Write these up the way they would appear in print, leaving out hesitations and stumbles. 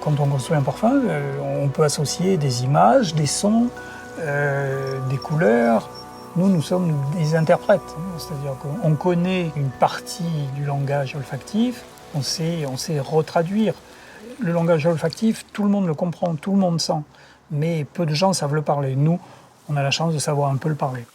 Quand on construit un parfum, on peut associer des images, des sons, des couleurs. Nous sommes des interprètes, c'est-à-dire qu'on connaît une partie du langage olfactif, on sait retraduire. Le langage olfactif, tout le monde le comprend, tout le monde sent, mais peu de gens savent le parler. Nous, on a la chance de savoir un peu le parler.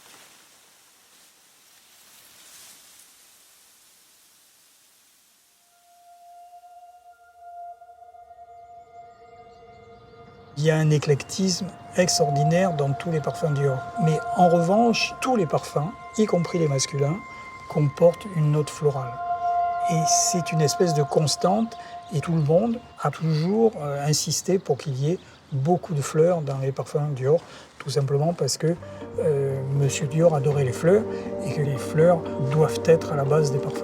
Il y a un éclectisme extraordinaire dans tous les parfums Dior. Mais en revanche, tous les parfums, y compris les masculins, comportent une note florale. Et c'est une espèce de constante, et tout le monde a toujours insisté pour qu'il y ait beaucoup de fleurs dans les parfums Dior, tout simplement parce que Monsieur Dior adorait les fleurs, et que les fleurs doivent être à la base des parfums.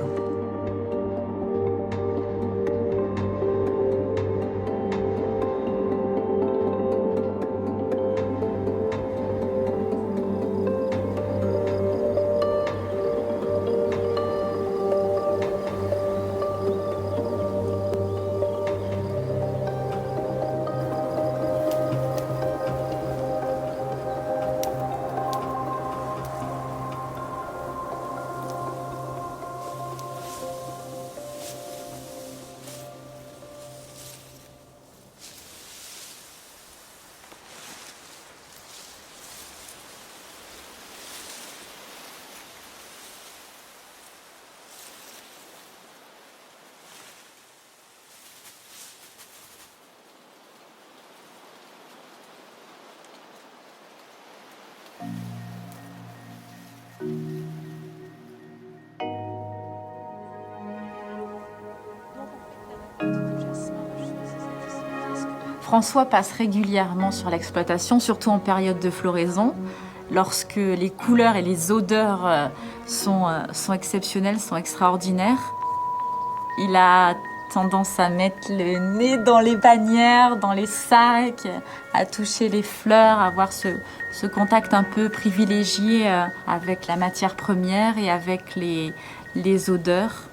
François passe régulièrement sur l'exploitation, surtout en période de floraison, lorsque les couleurs et les odeurs sont exceptionnelles, sont extraordinaires. Il a tendance à mettre le nez dans les bannières, dans les sacs, à toucher les fleurs, à avoir ce contact un peu privilégié avec la matière première et avec les odeurs.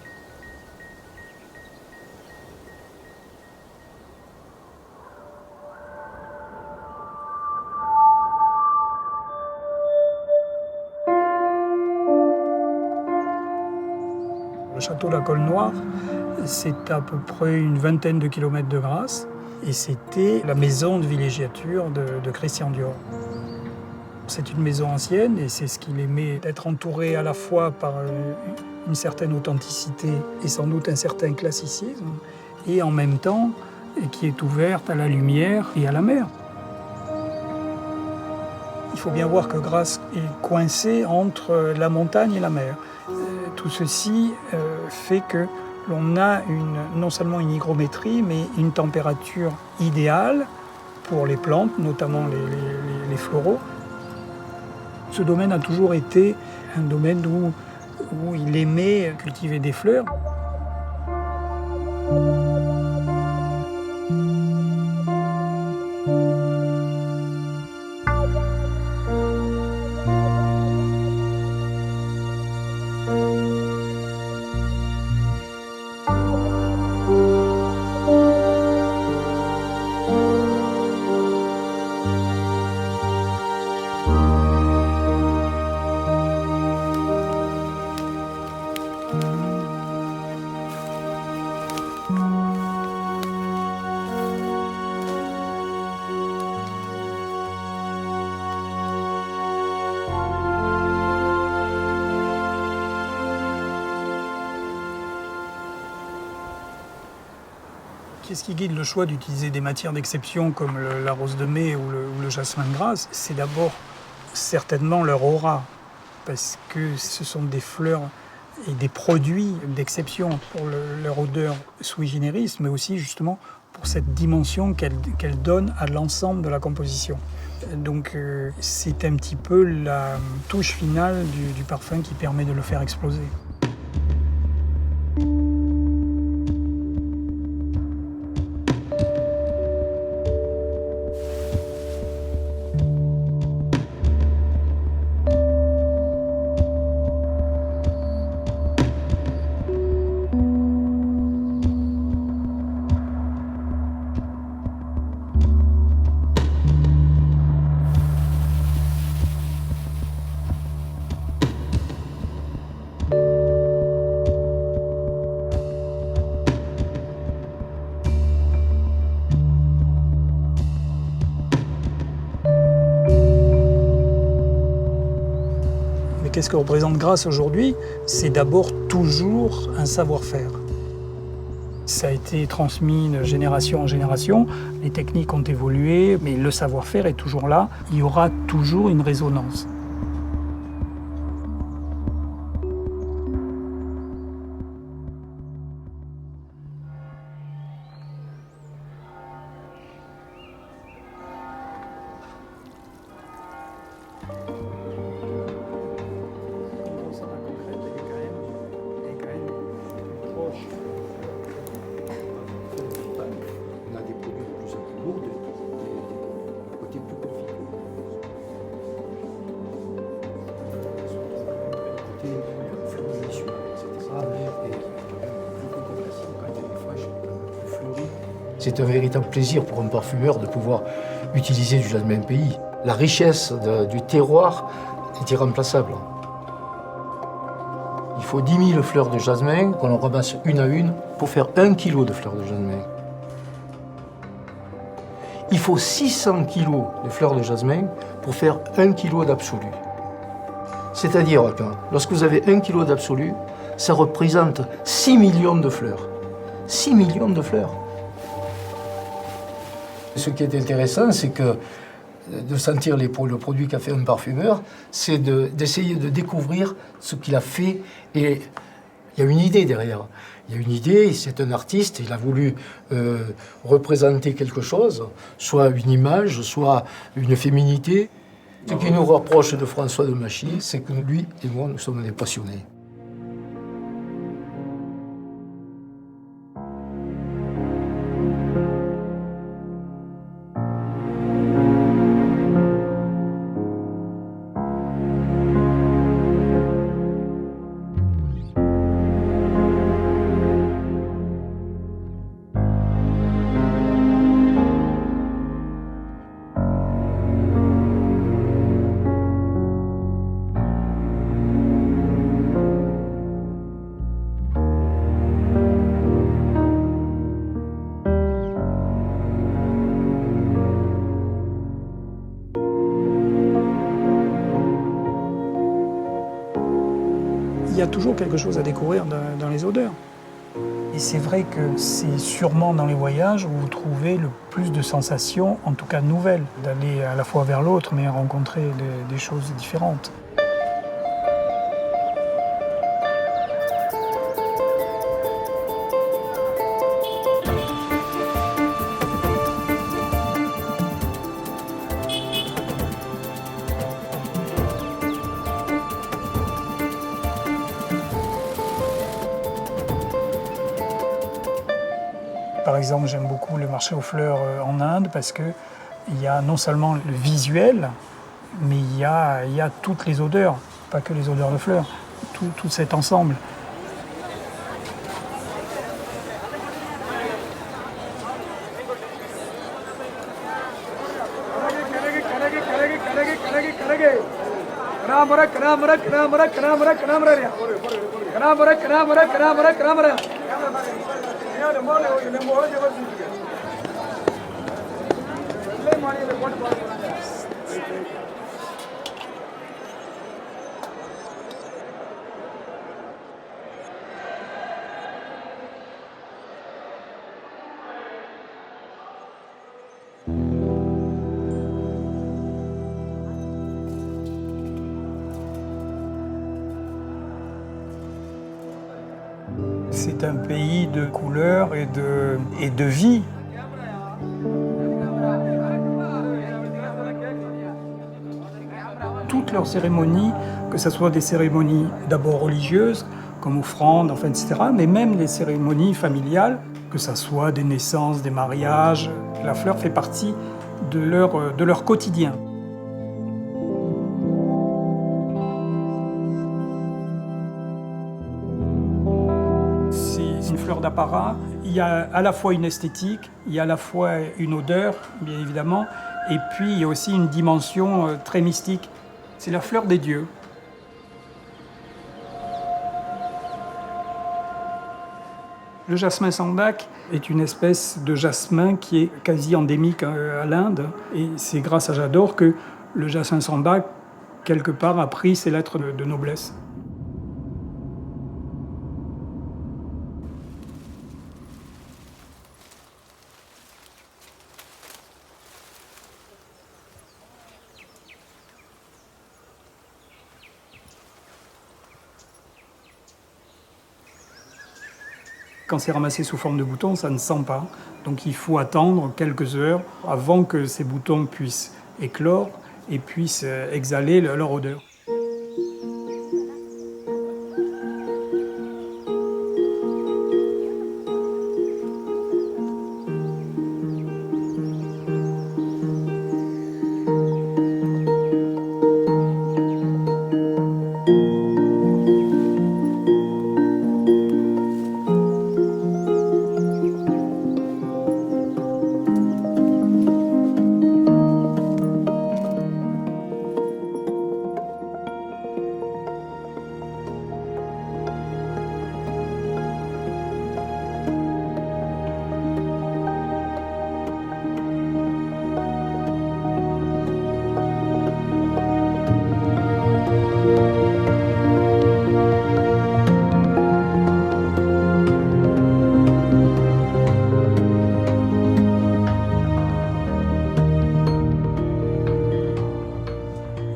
Le château La Colle-Noire, c'est à peu près une vingtaine de kilomètres de Grasse, et c'était la maison de villégiature de Christian Dior. C'est une maison ancienne, et c'est ce qu'il aimait, d'être entouré à la fois par une certaine authenticité et sans doute un certain classicisme, et en même temps qui est ouverte à la lumière et à la mer. Il faut bien voir que Grasse est coincée entre la montagne et la mer. Tout ceci fait que l'on a non seulement une hygrométrie, mais une température idéale pour les plantes, notamment les floraux. Ce domaine a toujours été un domaine où il aimait cultiver des fleurs. Qu'est-ce qui guide le choix d'utiliser des matières d'exception comme la rose de mai ou le jasmin de Grasse? C'est d'abord certainement leur aura, parce que ce sont des fleurs et des produits d'exception pour leur odeur sui generis, mais aussi justement pour cette dimension qu'elle donne à l'ensemble de la composition. Donc c'est un petit peu la touche finale du parfum qui permet de le faire exploser. Mais qu'est-ce que représente Grasse aujourd'hui? C'est d'abord toujours un savoir-faire. Ça a été transmis de génération en génération, les techniques ont évolué, mais le savoir-faire est toujours là. Il y aura toujours une résonance. On a des produits de plus en plus lourds, des côtés plus configurés. Côté fleurie visuelle, etc. Et le côté classique, quand elle est fraîche, plus fleurie. C'est un véritable plaisir pour un parfumeur de pouvoir utiliser du jasmin pays. La richesse du terroir est irremplaçable. Il faut 10 000 fleurs de jasmin qu'on en ramasse une à une pour faire 1 kilo de fleurs de jasmin. Il faut 600 kilos de fleurs de jasmin pour faire 1 kilo d'absolu. C'est-à-dire que lorsque vous avez 1 kilo d'absolu, ça représente 6 millions de fleurs. 6 millions de fleurs. Ce qui est intéressant, c'est que de sentir le produit qu'a fait un parfumeur, c'est d'essayer de découvrir ce qu'il a fait. Et il y a une idée derrière. Il y a une idée, c'est un artiste, il a voulu représenter quelque chose, soit une image, soit une féminité. Ce qui nous rapproche de François de Machy, c'est que lui et moi, nous sommes des passionnés. Il y a toujours quelque chose à découvrir dans les odeurs. Et c'est vrai que c'est sûrement dans les voyages où vous trouvez le plus de sensations, en tout cas nouvelles, d'aller à la fois vers l'autre, mais rencontrer des choses différentes. Par exemple, j'aime beaucoup le marché aux fleurs en Inde parce qu'il y a non seulement le visuel, mais il y a toutes les odeurs, pas que les odeurs de fleurs, tout cet ensemble. C'est un pays de couleurs et de vie. Toutes leurs cérémonies, que ce soit des cérémonies d'abord religieuses, comme offrandes, enfin, etc., mais même les cérémonies familiales, que ce soit des naissances, des mariages, la fleur fait partie de leur quotidien. C'est une fleur d'apparat. Il y a à la fois une esthétique, il y a à la fois une odeur, bien évidemment, et puis il y a aussi une dimension très mystique. C'est la fleur des dieux. Le jasmin sandak est une espèce de jasmin qui est quasi endémique à l'Inde. Et c'est grâce à J'adore que le jasmin sandak quelque part, a pris ses lettres de noblesse. Quand c'est ramassé sous forme de boutons, ça ne sent pas. Donc il faut attendre quelques heures avant que ces boutons puissent éclore et puissent exhaler leur odeur.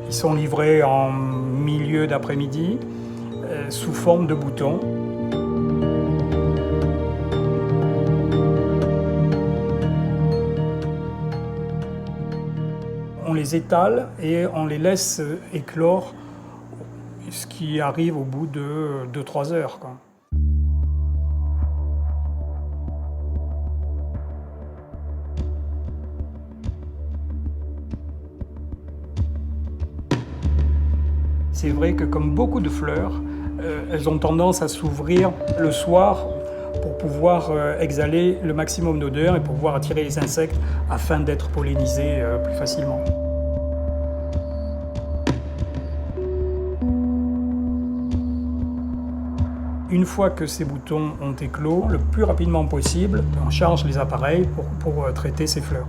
Ils sont livrés en milieu d'après-midi sous forme de boutons. On les étale et on les laisse éclore, ce qui arrive au bout de 2-3 heures, quoi. C'est vrai que comme beaucoup de fleurs, elles ont tendance à s'ouvrir le soir pour pouvoir exhaler le maximum d'odeur et pour pouvoir attirer les insectes afin d'être pollinisées plus facilement. Une fois que ces boutons ont éclos, le plus rapidement possible, on charge les appareils pour traiter ces fleurs.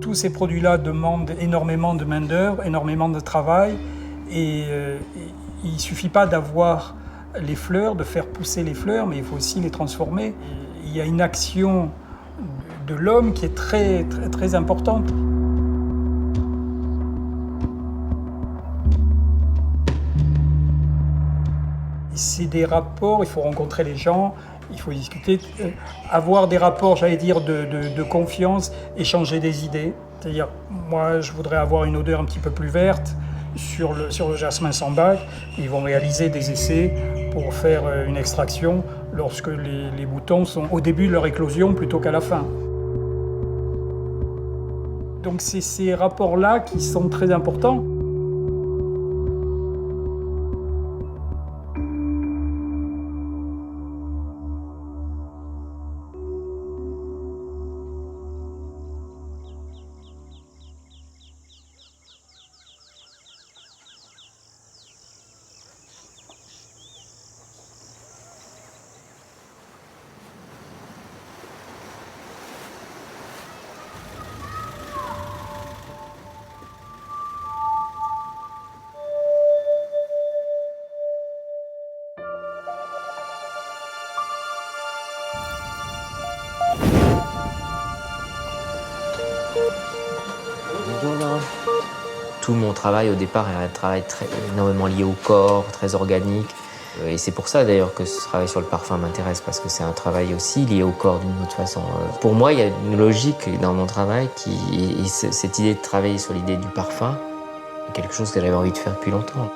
Tous ces produits-là demandent énormément de main-d'œuvre, énormément de travail, et il ne suffit pas d'avoir les fleurs, de faire pousser les fleurs, mais il faut aussi les transformer. Il y a une action de l'homme qui est très, très, très importante. C'est des rapports, il faut rencontrer les gens, il faut discuter, avoir des rapports, j'allais dire, de confiance, échanger des idées. C'est-à-dire, moi, je voudrais avoir une odeur un petit peu plus verte sur le jasmin sambac. Ils vont réaliser des essais pour faire une extraction lorsque les boutons sont au début de leur éclosion plutôt qu'à la fin. Donc c'est ces rapports-là qui sont très importants. Tout mon travail au départ est un travail énormément lié au corps, très organique. Et c'est pour ça d'ailleurs que ce travail sur le parfum m'intéresse, parce que c'est un travail aussi lié au corps d'une autre façon. Pour moi, il y a une logique dans mon travail, cette idée de travailler sur l'idée du parfum, quelque chose que j'avais envie de faire depuis longtemps.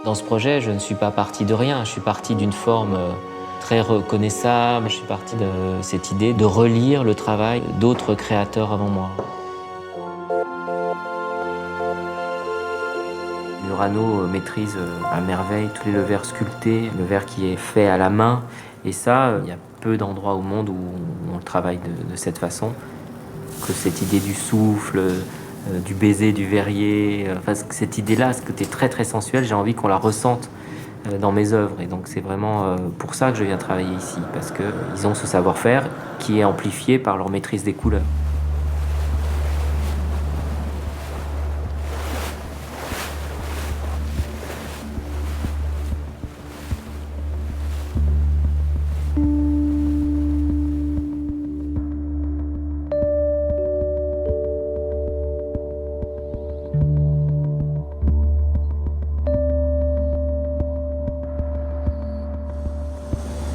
Dans ce projet, je ne suis pas parti de rien, je suis parti d'une forme très reconnaissable, je suis parti de cette idée de relire le travail d'autres créateurs avant moi. Murano maîtrise à merveille tous les levers sculptés, le verre qui est fait à la main. Et ça, il y a peu d'endroits au monde où on le travaille de cette façon. Que cette idée du souffle, du baiser du verrier, enfin, cette idée-là, ce côté très très sensuel, j'ai envie qu'on la ressente dans mes œuvres. Et donc c'est vraiment pour ça que je viens travailler ici, parce qu'ils ont ce savoir-faire qui est amplifié par leur maîtrise des couleurs.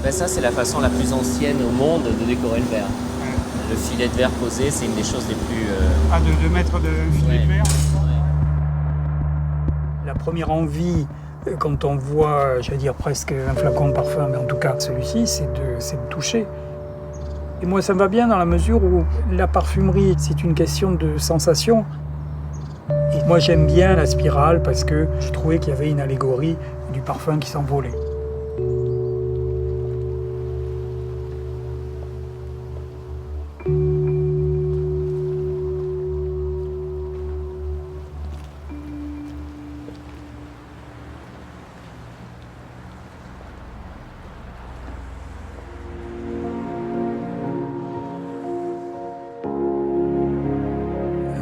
Ben ça, c'est la façon la plus ancienne au monde de décorer le verre. Le filet de verre posé, c'est une des choses les plus... Ah, de mettre de filet de verre. Ouais. La première envie, quand on voit, j'allais dire presque un flacon de parfum, mais en tout cas celui-ci, c'est de toucher. Et moi, ça me va bien dans la mesure où la parfumerie, c'est une question de sensation. Et moi, j'aime bien la spirale parce que je trouvais qu'il y avait une allégorie du parfum qui s'envolait.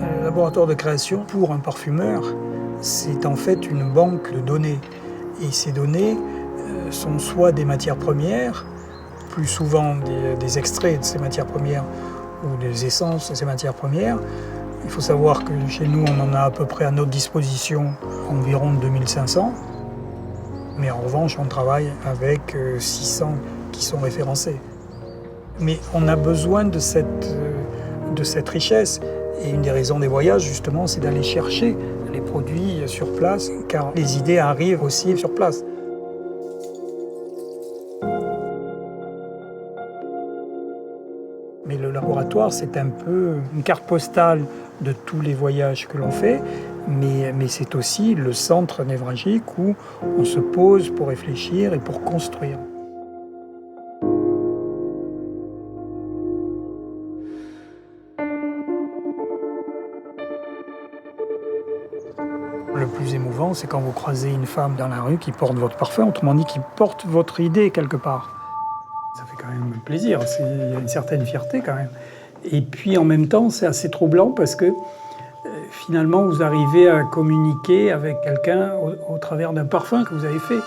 Le laboratoire de création pour un parfumeur, c'est en fait une banque de données. Et ces données sont soit des matières premières, plus souvent des extraits de ces matières premières ou des essences de ces matières premières. Il faut savoir que chez nous, on en a à peu près à notre disposition environ 2500. Mais en revanche, on travaille avec 600 qui sont référencés. Mais on a besoin de cette richesse. Et une des raisons des voyages, justement, c'est d'aller chercher les produits sur place, car les idées arrivent aussi sur place. Mais le laboratoire, c'est un peu une carte postale de tous les voyages que l'on fait, mais c'est aussi le centre névralgique où on se pose pour réfléchir et pour construire. Le plus émouvant, c'est quand vous croisez une femme dans la rue qui porte votre parfum, autrement dit qui porte votre idée quelque part. Ça fait quand même plaisir, il y a une certaine fierté quand même. Et puis en même temps, c'est assez troublant parce que finalement, vous arrivez à communiquer avec quelqu'un au travers d'un parfum que vous avez fait.